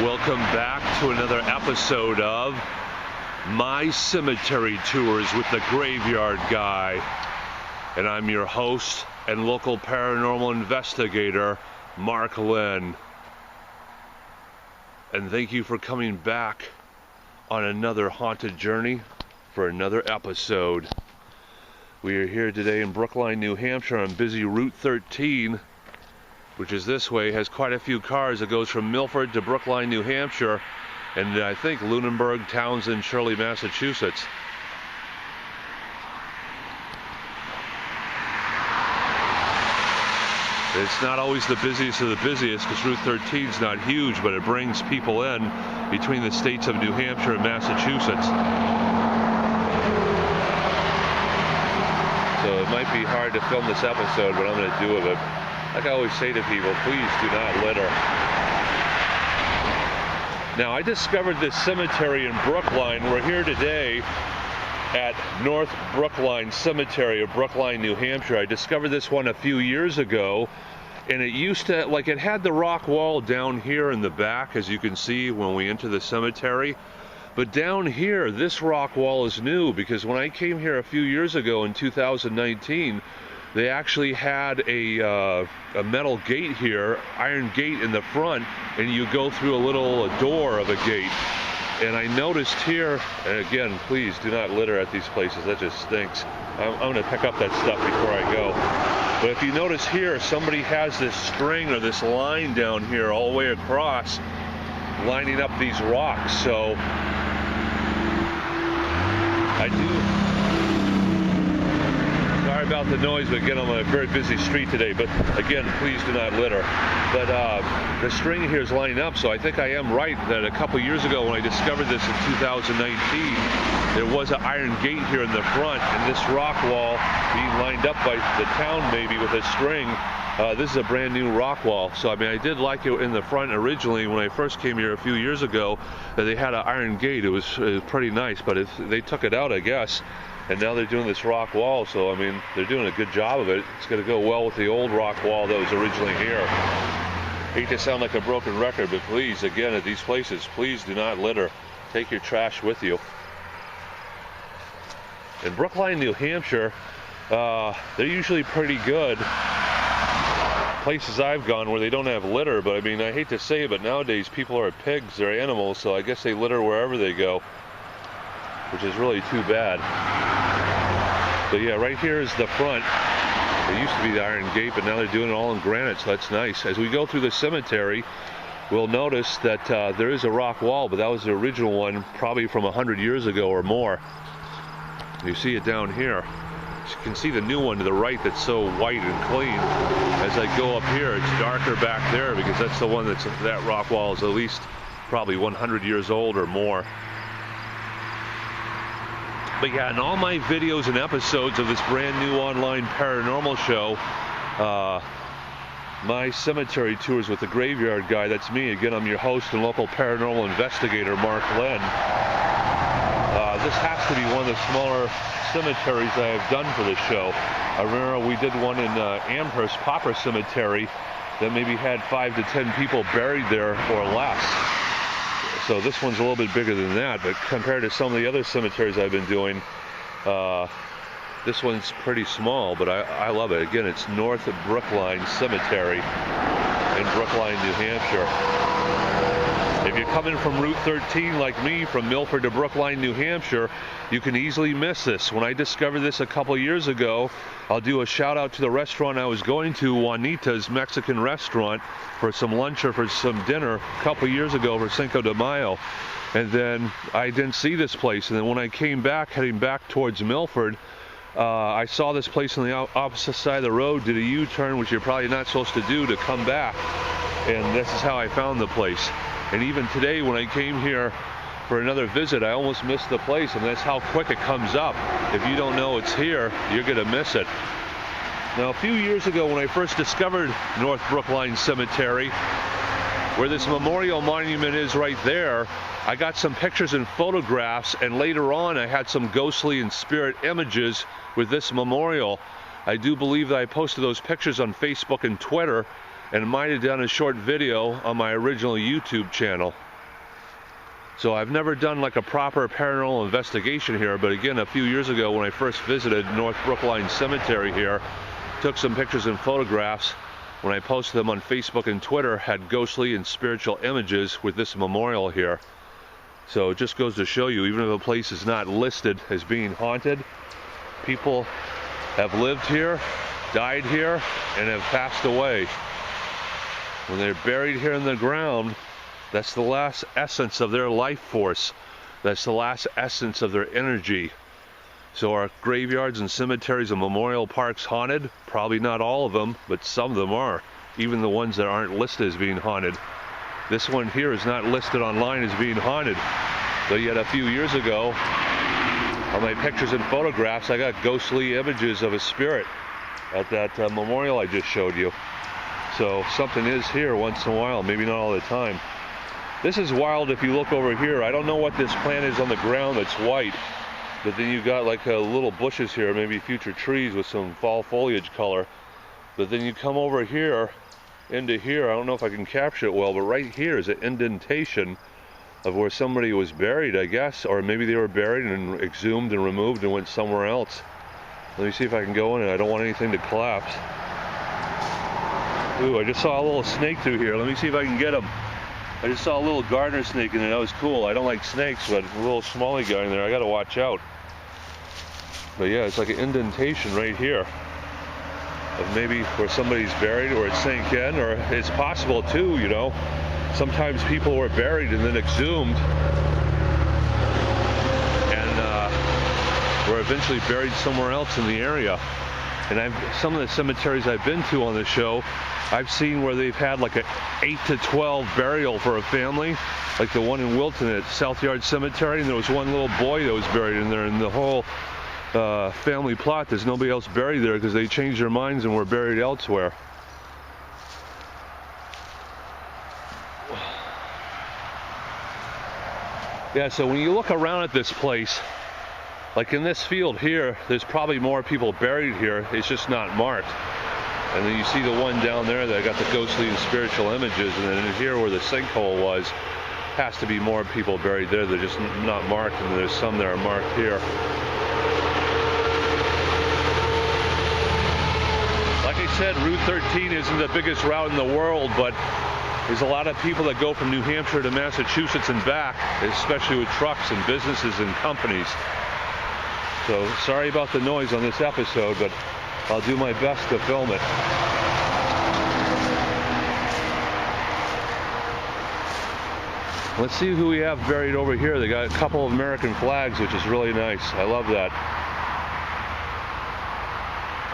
Welcome back to another episode of My Cemetery Tours with the Graveyard Guy. And I'm your host and local paranormal investigator, Mark Lynn. And thank you for coming back on another haunted journey for another episode. We are here today in Brookline, New Hampshire on busy Route 13, which is this way, has quite a few cars that goes from Milford to Brookline, New Hampshire, and I think Lunenburg, Townsend, Shirley, Massachusetts. It's not always the busiest of the busiest because Route 13 is not huge, but it brings people in between the states of New Hampshire and Massachusetts. So it might be hard to film this episode, but I'm going to do it. Like I always say to people, please do not litter. Now, I discovered this cemetery in Brookline. We're here today at North Brookline Cemetery of Brookline, New Hampshire. I discovered this one a few years ago, and it used to, like, it had the rock wall down here in the back, as you can see when we enter the cemetery. But down here, this rock wall is new, because when I came here a few years ago in 2019, they actually had a metal gate here, iron gate in the front, and you go through a little door of a gate. And I noticed here, and again, please do not litter at these places, that just stinks. I'm going to pick up that stuff before I go. But if you notice here, somebody has this string or this line down here all the way across, lining up these rocks. So I do... Sorry about the noise, but again, I'm on a very busy street today. But again, please do not litter. But the string here is lining up, so I think I am right that a couple years ago when I discovered this in 2019, there was an iron gate here in the front, and this rock wall being lined up by the town maybe with a string. This is a brand new rock wall. So I mean, I did like it in the front originally when I first came here a few years ago, that they had an iron gate. It was pretty nice, but they took it out, I guess. And now they're doing this rock wall, so I mean, they're doing a good job of it. It's going to go well with the old rock wall that was originally here. Hate to sound like a broken record, but please, again, at these places, please do not litter. Take your trash with you. In Brookline, New Hampshire, they're usually pretty good. Places I've gone where they don't have litter, but I mean, I hate to say it, but nowadays people are pigs, they're animals, so I guess they litter wherever they go, which is really too bad. So yeah, right here is the front. It used to be the iron gate, but now they're doing it all in granite, so that's nice. As we go through the cemetery, we'll notice that there is a rock wall, but that was the original one, probably from 100 years ago or more. You see it down here. You can see the new one to the right that's so white and clean. As I go up here, it's darker back there because that's the one that rock wall is at least probably 100 years old or more. But yeah, in all my videos and episodes of this brand new online paranormal show, My Cemetery Tours with the Graveyard Guy, that's me. Again, I'm your host and local paranormal investigator, Mark Lynn. This has to be one of the smaller cemeteries I have done for this show. I remember we did one in Amherst Pauper Cemetery that maybe had 5 to 10 people buried there or less. So this one's a little bit bigger than that, but compared to some of the other cemeteries I've been doing, this one's pretty small, but I love it. Again, it's North Brookline Cemetery in Brookline, New Hampshire. If you're coming from Route 13 like me, from Milford to Brookline, New Hampshire, you can easily miss this. When I discovered this a couple years ago, I'll do a shout out to the restaurant I was going to, Juanita's Mexican restaurant, for some lunch or for some dinner a couple years ago for Cinco de Mayo. And then I didn't see this place. And then when I came back, heading back towards Milford, I saw this place on the opposite side of the road, did a U-turn, which you're probably not supposed to do, to come back. And this is how I found the place. And even today, when I came here for another visit, I almost missed the place, and that's how quick it comes up. If you don't know it's here, you're going to miss it. Now, a few years ago, when I first discovered North Brookline Cemetery, where this memorial monument is right there, I got some pictures and photographs, and later on, I had some ghostly and spirit images with this memorial. I do believe that I posted those pictures on Facebook and Twitter, and might have done a short video on my original YouTube channel. So I've never done like a proper paranormal investigation here, but again, a few years ago when I first visited North Brookline Cemetery here, took some pictures and photographs. When I posted them on Facebook and Twitter, had ghostly and spiritual images with this memorial here. So it just goes to show you, even if a place is not listed as being haunted, people have lived here, died here, and have passed away. When they're buried here in the ground, that's the last essence of their life force. That's the last essence of their energy. So are graveyards and cemeteries and memorial parks haunted? Probably not all of them, but some of them are. Even the ones that aren't listed as being haunted. This one here is not listed online as being haunted. But yet a few years ago, on my pictures and photographs, I got ghostly images of a spirit at that memorial I just showed you. So something is here once in a while, maybe not all the time. This is wild if you look over here. I don't know what this plant is on the ground that's white, but then you've got like little bushes here, maybe future trees with some fall foliage color. But then you come over here, into here, I don't know if I can capture it well, but right here is an indentation of where somebody was buried, I guess, or maybe they were buried and exhumed and removed and went somewhere else. Let me see if I can go in it. I don't want anything to collapse. Ooh, I just saw a little snake through here. Let me see if I can get him. I just saw a little gardener snake in there. That was cool. I don't like snakes, but a little smally guy in there, I gotta watch out. But yeah, it's like an indentation right here of maybe where somebody's buried, or it sank in, or it's possible too, you know. Sometimes people were buried and then exhumed and were eventually buried somewhere else in the area. And some of the cemeteries I've been to on the show, I've seen where they've had like a 8 to 12 burial for a family, like the one in Wilton at South Yard Cemetery, and there was one little boy that was buried in there, and the whole family plot, there's nobody else buried there because they changed their minds and were buried elsewhere. Yeah, so when you look around at this place, like in this field here, there's probably more people buried here, it's just not marked. And then you see the one down there that got the ghostly and spiritual images, and then here where the sinkhole was, has to be more people buried there. They're just not marked, and there's some that are marked here. Like I said, Route 13 isn't the biggest route in the world, but there's a lot of people that go from New Hampshire to Massachusetts and back, especially with trucks and businesses and companies. So sorry about the noise on this episode, but I'll do my best to film it. Let's see who we have buried over here. They got a couple of American flags, which is really nice. I love that.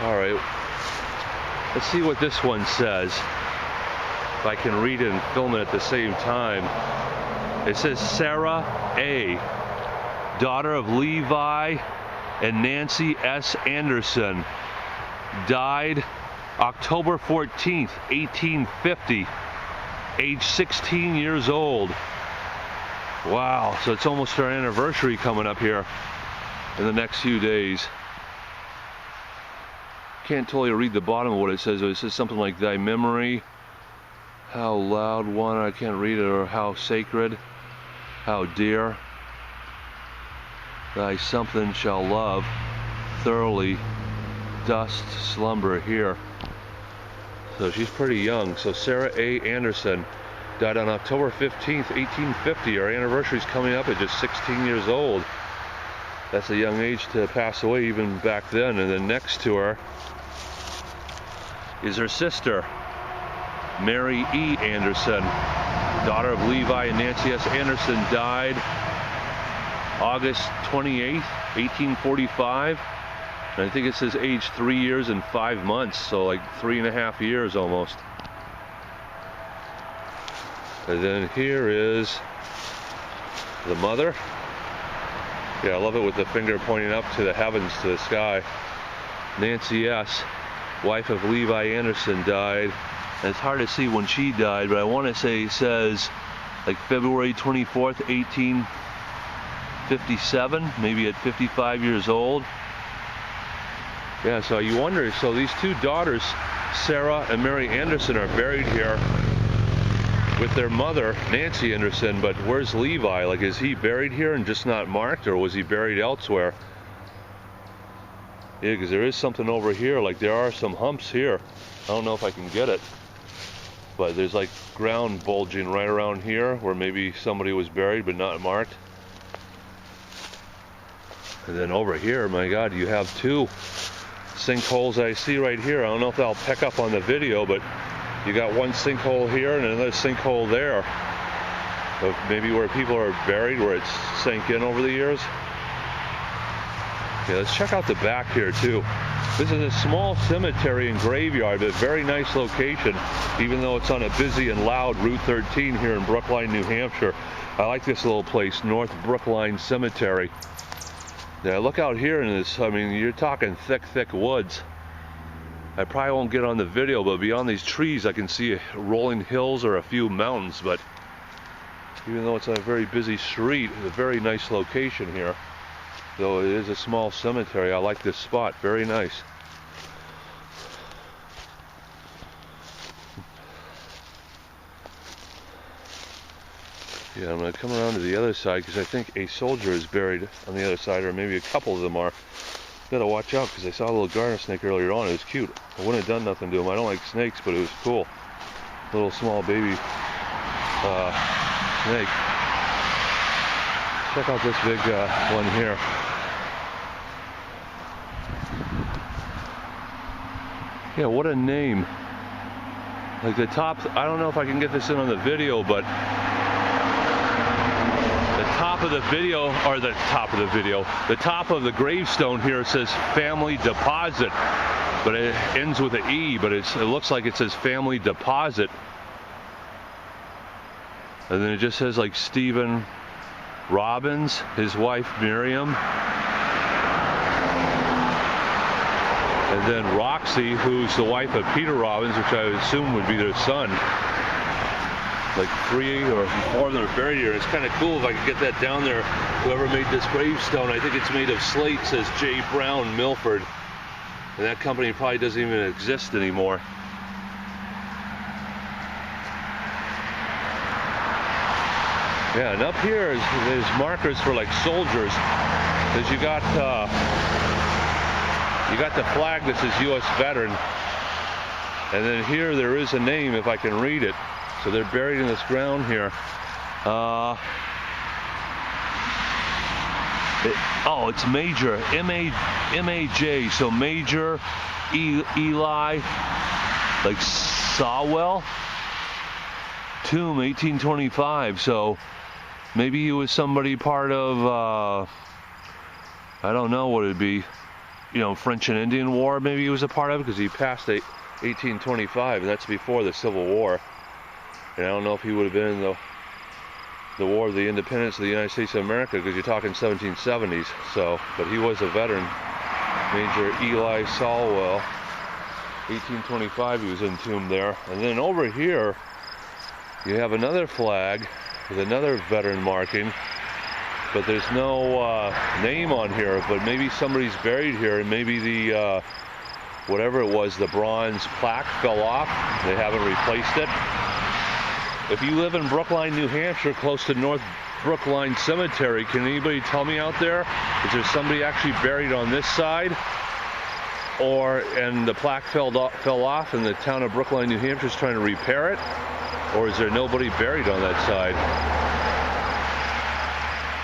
All right. Let's see what this one says. If I can read it and film it at the same time. It says Sarah A., daughter of Levi and Nancy S. Anderson, died October 14th, 1850, age 16 years old. Wow, so it's almost our anniversary coming up here in the next few days. Can't totally read the bottom of what it says. It says something like thy memory, how loud one, I can't read it, or how sacred, how dear, thy something shall love, thoroughly dust slumber here. So she's pretty young. So Sarah A. Anderson died on October 15th, 1850. Our anniversary's coming up at just 16 years old. That's a young age to pass away even back then. And then next to her is her sister, Mary E. Anderson, daughter of Levi and Nancy S. Anderson, died August 28th, 1845. And I think it says age 3 years and 5 months, so like 3.5 years almost. And then here is the mother. Yeah, I love it with the finger pointing up to the heavens, to the sky. Nancy S., wife of Levi Anderson, died. And it's hard to see when she died, but I want to say it says like February 24th, 1857, maybe at 55 years old. Yeah, so you wonder, so these two daughters Sarah and Mary Anderson are buried here with their mother, Nancy Anderson, but where's Levi? Like, is he buried here and just not marked, or was he buried elsewhere? Yeah, because there is something over here. Like, there are some humps here. I don't know if I can get it, but there's like ground bulging right around here where maybe somebody was buried but not marked. And then over here, my God, you have two sinkholes I see right here. I don't know if that'll pick up on the video, but you got one sinkhole here and another sinkhole there, of maybe where people are buried, where it's sank in over the years. Yeah, let's check out the back here too. This is a small cemetery and graveyard, but very nice location, even though it's on a busy and loud Route 13 here in Brookline, New Hampshire. I like this little place, North Brookline Cemetery. Yeah, look out here in this, I mean, you're talking thick, thick woods. I probably won't get on the video, but beyond these trees I can see rolling hills or a few mountains, but even though it's on a very busy street, it's a very nice location here. Though it is a small cemetery, I like this spot, very nice. Yeah, I'm going to come around to the other side because I think a soldier is buried on the other side, or maybe a couple of them are. Gotta watch out because I saw a little garter snake earlier on. It was cute. I wouldn't have done nothing to him. I don't like snakes, but it was cool. Little small baby snake. Check out this big one here. Yeah, what a name. Like the top, I don't know if I can get this in on the video, but the top of the the gravestone here says family deposit, but it ends with an E, but it looks like it says family deposit. And then it just says like Stephen Robbins, his wife Miriam, and then Roxy, who's the wife of Peter Robbins, which I would assume would be their son. Like 3 or 4 of them are buried here. It's kind of cool if I could get that down there. Whoever made this gravestone, I think it's made of slate, says J. Brown Milford. And that company probably doesn't even exist anymore. Yeah, and up here there's markers for like soldiers. Because you got the flag that says U.S. veteran. And then here there is a name if I can read it. So they're buried in this ground here. It's Major, M-A-J, so Major Eli, like Sawell, tomb 1825, so maybe he was somebody part of, I don't know what it'd be, you know, French and Indian War, maybe he was a part of it, because he passed 1825, and that's before the Civil War. And I don't know if he would have been in the War of the Independence of the United States of America, because you're talking 1770s. So, but he was a veteran, Major Eli Sawell. 1825, he was entombed there. And then over here, you have another flag with another veteran marking, but there's no name on here. But maybe somebody's buried here, and maybe the whatever it was, the bronze plaque fell off. They haven't replaced it. If you live in Brookline, New Hampshire, close to North Brookline Cemetery, can anybody tell me out there? Is there somebody actually buried on this side? And the plaque fell off and the town of Brookline, New Hampshire is trying to repair it? Or is there nobody buried on that side?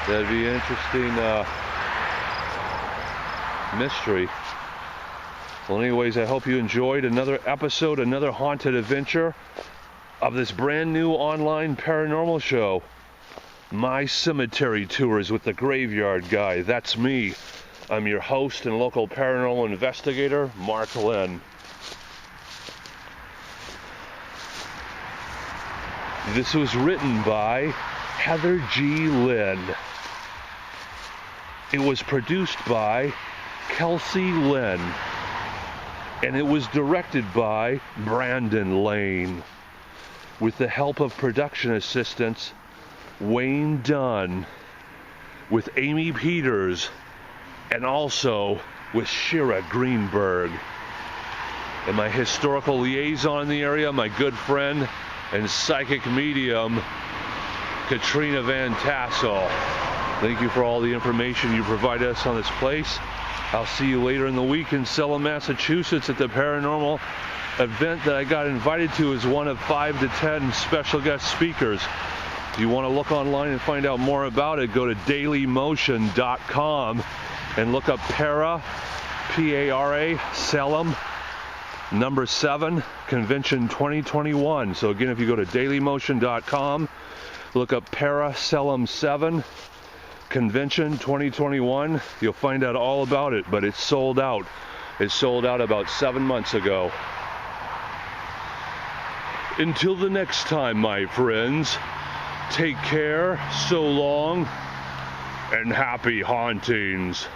That'd be an interesting mystery. Well, anyways, I hope you enjoyed another episode, another haunted adventure of this brand new online paranormal show, My Cemetery Tours with the Graveyard Guy. That's me. I'm your host and local paranormal investigator, Mark Lynn. This was written by Heather G. Lynn. It was produced by Kelsey Lynn. And it was directed by Brandon Lane, with the help of production assistants Wayne Dunn, with Amy Peters, and also with Shira Greenberg. and my historical liaison in the area, my good friend and psychic medium, Katrina Van Tassel. Thank you for all the information you provided us on this place. I'll see you later in the week in Salem, Massachusetts at the paranormal event that I got invited to as one of 5 to 10 special guest speakers. If you want to look online and find out more about it, go to dailymotion.com and look up Para, P-A-R-A, Salem, number 7, Convention 2021. So again, if you go to dailymotion.com, look up Para, Salem 7, Convention 2021, you'll find out all about it, but it's sold out. It sold out about 7 months ago. Until the next time, my friends, take care, so long, and happy hauntings.